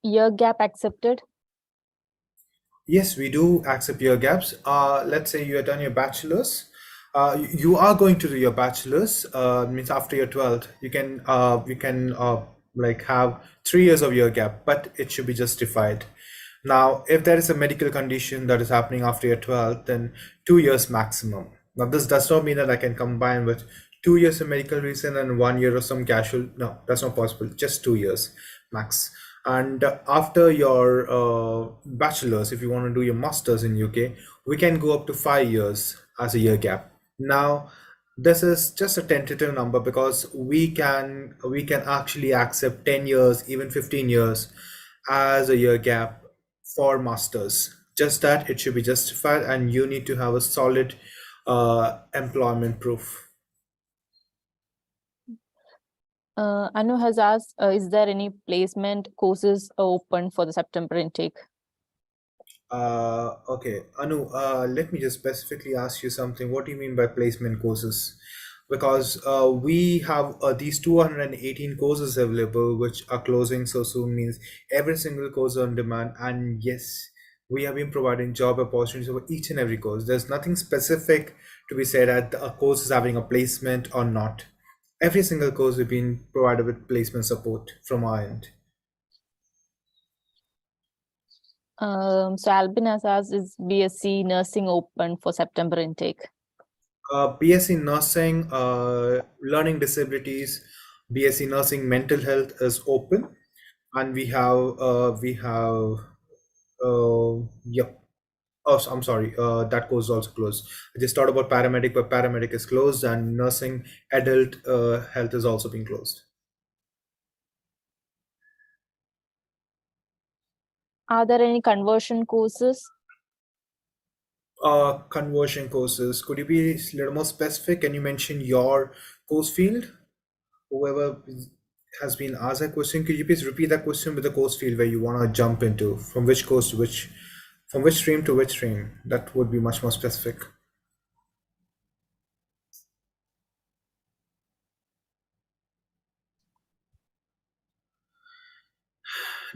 Year gap accepted? Yes, we do accept year gaps. Let's say you have done your bachelor's. You are going to do your bachelor's, means after your 12th, you can like have 3 years of year gap, but it should be justified. Now, if there is a medical condition that is happening after your 12th, then 2 years maximum. Now, this does not mean that I can combine with 2 years of medical reason and 1 year of some casual. No, that's not possible. Just 2 years max. And after your bachelor's, if you want to do your master's in UK, we can go up to 5 years as a year gap. Now, This is just a tentative number because we can actually accept 10 years, even 15 years as a year gap for masters. Just that it should be justified, and you need to have a solid employment proof. Anu has asked, is there any placement courses open for the September intake? Okay, Anu, let me just specifically ask you something. What do you mean by placement courses? Because we have these 218 courses available, which are closing so soon, means every single course on demand. And yes, we have been providing job opportunities over each and every course. There's nothing specific to be said that a course is having a placement or not. Every single course we've been provided with placement support from our end. So Albin has asked, is BSc nursing open for September intake? BSc Nursing, Learning Disabilities, BSc Nursing Mental Health is open, and yep. Oh, I'm sorry. That course is also closed. I just thought about paramedic, but paramedic is closed, and nursing adult health is also being closed. Are there any conversion courses? Conversion courses. Could you be a little more specific? Can you mention your course field? Whoever has been asked that question, could you please repeat that question with the course field where you want to jump into, from which course to which, from which stream to which stream? That would be much more specific.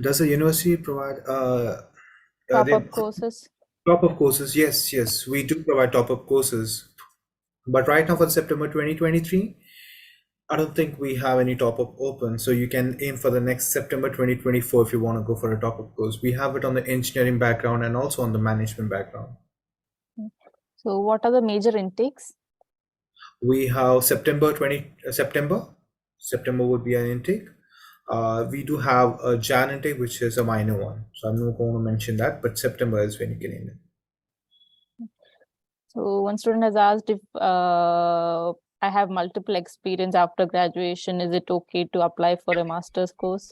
Does the university provide Top-up courses? top-up courses? Yes, we do provide top-up courses. But right now for September 2023, I don't think we have any top-up open. So you can aim for the next September 2024 if you want to go for a top-up course. We have it on the engineering background and also on the management background. So what are the major intakes? We have September would be an intake. We do have a Jan intake, which is a minor one. So I'm not going to mention that, but September is when you can aim it. So one student has asked if I have multiple experience after graduation, is it okay to apply for a master's course?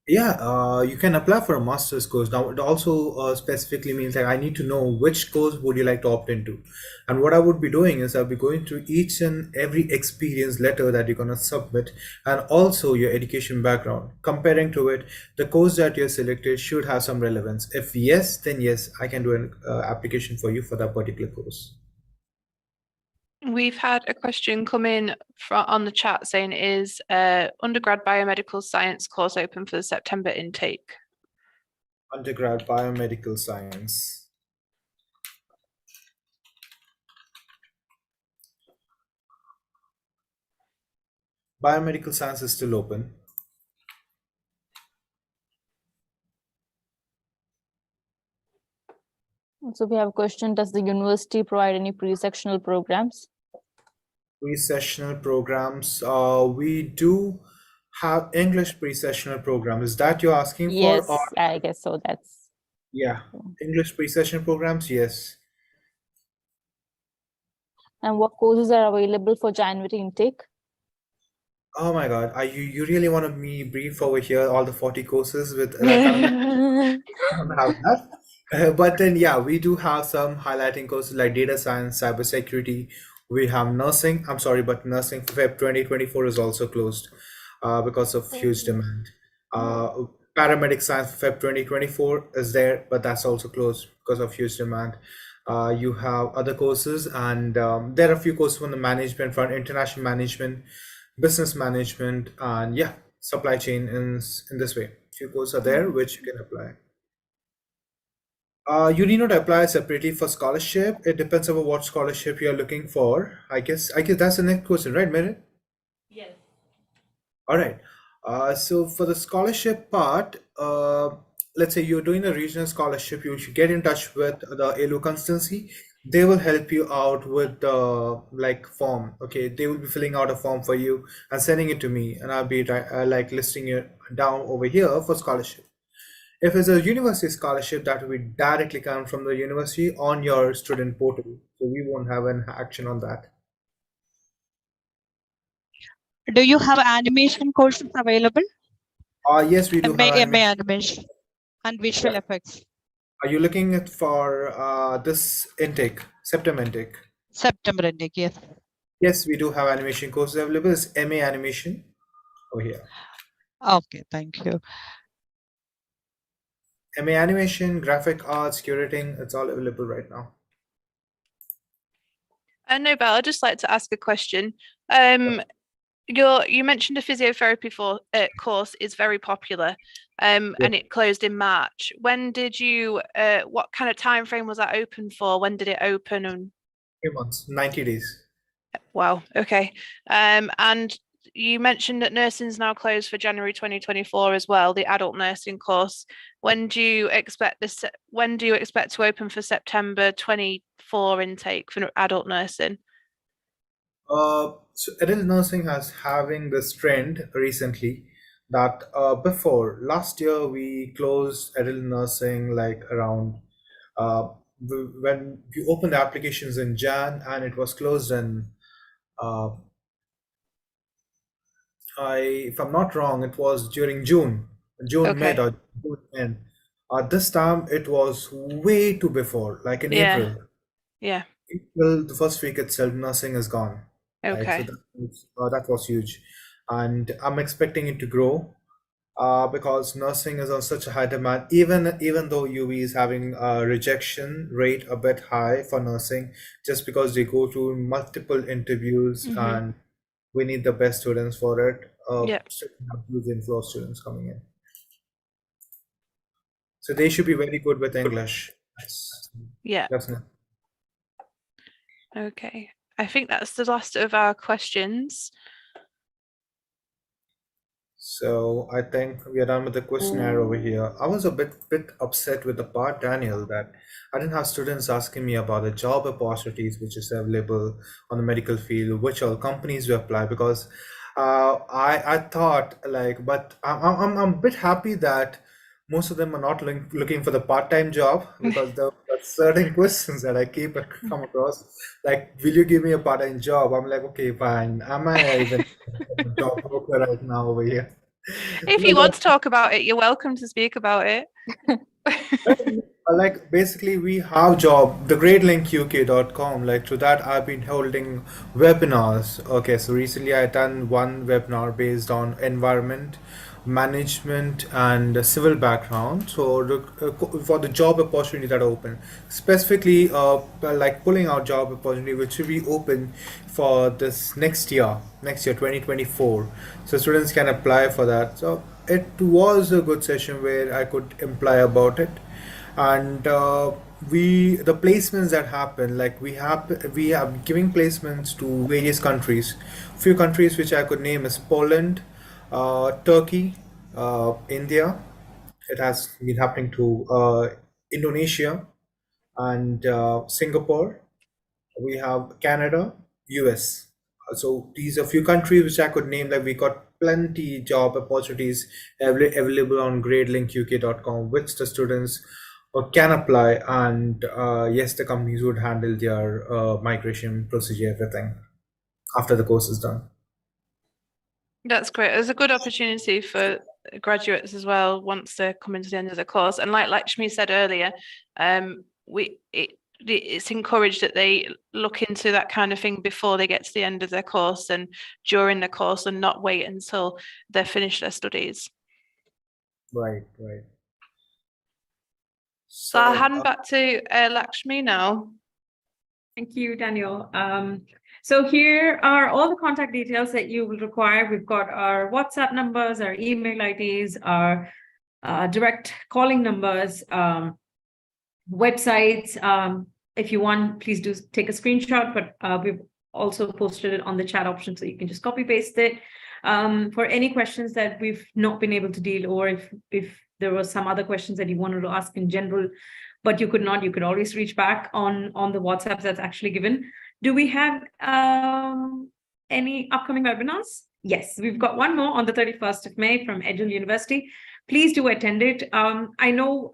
Yeah, you can apply for a master's course. Now, it also specifically means that I need to know which course would you like to opt into. And what I would be doing is I'll be going through each and every experience letter that you're going to submit, and also your education background. Comparing to it, the course that you're selected should have some relevance. If yes, then yes, I can do an application for you for that particular course. We've had a question come in on the chat saying, is undergrad biomedical science course open for the September intake? Undergrad biomedical science. Biomedical science is still open. So we have a question, does the university provide any pre-sectional programs? Pre-sessional programs. We do have English pre-sessional program. Is that you're asking for? Yes, Or I guess so. That's yeah, English pre-session programs, yes. and what courses are available for January intake? Oh my God, you really want me brief over here all the 40 courses with like, I don't have that. But then yeah, we do have some highlighting courses like data science, cybersecurity. We have nursing. I'm sorry, but nursing Feb 2024 is also closed because of huge demand. Paramedic science Feb 2024 is there, but that's also closed because of huge demand. You have other courses, and there are a few courses from the management front, international management, business management, and yeah, supply chain in this way. Few courses are there which you can apply. You need not apply separately for scholarship. It depends on what scholarship you're looking for. I guess that's the next question, right, Merit? Yes. All right. So for the scholarship part, let's say you're doing a regional scholarship, you should get in touch with the ALU constituency. They will help you out with the like form. Okay, they will be filling out a form for you and sending it to me, and I'll be like listing it down over here for scholarship. If it's a university scholarship, that will be directly come from the university on your student portal, so we won't have an action on that. Do you have animation courses available? Yes, we do have MA animation. animation and visual effects. Are you looking at for this intake, September intake? September intake, yes. Yes, we do have animation courses available. It's MA animation over here. Okay, thank you. MA animation, graphic arts, curating, it's all available right now. Nobel, I'd just like to ask a question. You mentioned a physiotherapy course is very popular, and it closed in March. When did you? What kind of time frame was that open for? When did it open? And 3 months, 90 days. wow, okay. And you mentioned that nursing is now closed for January 2024 as well, the adult nursing course. When do you expect this? When do you expect to open for September 24 intake for adult nursing? So adult nursing has having this trend recently that before last year we closed adult nursing like around when we opened the applications in Jan and it was closed in if I'm not wrong, it was during June Okay. mid or June end. This time it was way too before, like in Yeah. April. Yeah. April, the first week itself, nursing is gone. Right? Okay. So that was huge, and I'm expecting it to grow because nursing is on such a high demand. Even though UV is having a rejection rate a bit high for nursing, just because they go through multiple interviews Mhm. and we need the best students for it. Yeah. So we have huge inflow of students coming in. So they should be very good with English. Yeah. Definitely. Okay. I think that's the last of our questions. So I think we are done with the questionnaire over here. I was a bit upset with the part, Daniel, that I didn't have students asking me about the job opportunities which is available on the medical field, which all companies to apply, because I thought like, but I'm a bit happy that most of them are not looking for the part-time job, because there are certain questions that I keep come across, like, will you give me a part-time job? I'm like, okay, fine. Am I even a job broker right now over here? If you want to talk about it, you're welcome to speak about it. Like basically we have job thegreatlinkuk.com, like through that I've been holding webinars. Okay, so recently I done one webinar based on environment management and civil background, so for the job opportunity that open specifically like pulling out job opportunity which will be open for this next year 2024, so students can apply for that. So it was a good session where I could imply about it, and the placements that happen, like we have giving placements to various countries. Few countries which I could name is Poland, Turkey, India. It has been happening to Indonesia and Singapore. We have Canada, US. So these are few countries which I could name. Like we got plenty job opportunities available on gradelinkuk.com, which the students can apply, and yes, the companies would handle their migration procedure, everything after the course is done. That's great. There's a good opportunity for graduates as well once they're coming to the end of the course. And like Lakshmi said earlier, it's encouraged that they look into that kind of thing before they get to the end of their course and during the course, and not wait until they've finished their studies. Right. So I'll hand back to Lakshmi now. Thank you, Daniel. So here are all the contact details that you will require. We've got our WhatsApp numbers, our email IDs, our direct calling numbers, websites. If you want, please do take a screenshot, but we've also posted it on the chat option, so you can just copy paste it. For any questions that we've not been able to deal, or if there were some other questions that you wanted to ask in general, but you could not, you could always reach back on the WhatsApp that's actually given. Do we have any upcoming webinars? Yes, we've got one more on the 31st of May from Edgell University. Please do attend it. I know,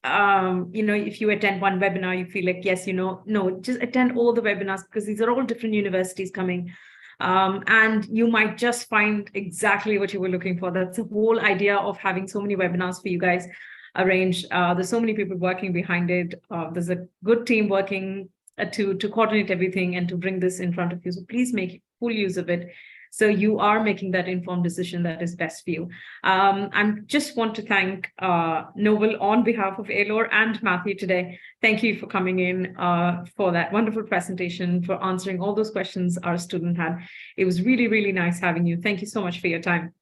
if you attend one webinar, you feel like, yes, no, just attend all the webinars, because these are all different universities coming. And you might just find exactly what you were looking for. That's the whole idea of having so many webinars for you guys arranged. There's so many people working behind it. There's a good team working to coordinate everything and to bring this in front of you. So please make full use of it. So you are making that informed decision that is best for you. I just want to thank Noble on behalf of Ailor and Matthew today. Thank you for coming in for that wonderful presentation, for answering all those questions our student had. It was really, really nice having you. Thank you so much for your time.